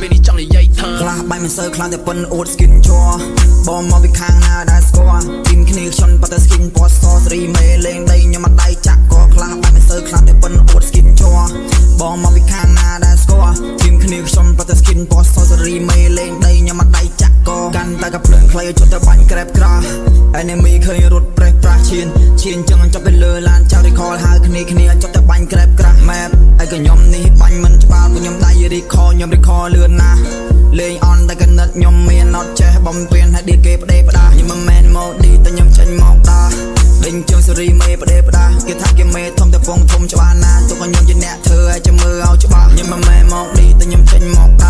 ពេលនេះចង់និយាយថាខ្លះបាយមិនសូវខ្លាំងតែប៉ុនអួត skin ជ័របងមកពីខាងណាដែលស្គាល់ពីគ្នាខ្ញុំប៉តែ skin ពណ៌សស្រីមេលេងដីខ្ញុំអត់ដៃចាក់ក៏ខ្លះបាយមិនសូវខ្លាំងតែប៉ុនអួត skin ជ័របងមកពីខាងណាដែលស្គាល់ពីគ្នាខ្ញុំប៉តែ skin ពណ៌សស្រីមេលេងដីខ្ញុំអត់ដៃចាក់ក៏កាន់តែកាភ្លើងខ្លីជុតតែបាញ់ក្រែបក្រាស់ enemy ឃើញរត់ប្រេះប្រាស់ឈានចឹងចាប់ទៅលើឡានចៅ recall ហៅគ្នាជុតតែបាញ់ក្រែបក្រាស់ map ហើយក៏ខ្ញុំនេះបាញ់មិនច្បាស់ខ្ញុំដៃ recall ខ្ញុំ recall លឿនណាស់លេងអនតែកណិតខ្ញុំមានអត់ចេះបំពេញហើយឌីគេផ្ដេផ្ដាខ្ញុំមិនមែនមកឌីតែខ្ញុំចេញមកដាលេងជើងសេរីមេផ្ដេផ្ដាគេថាគេមេធំតែពងធំច្បាស់ណាទោះក៏ខ្ញុំជាអ្នកធ្វើឲ្យចាំមើលឲ្យច្បាស់ខ្ញុំមិនមែនមកឌីតែខ្ញុំចេញមក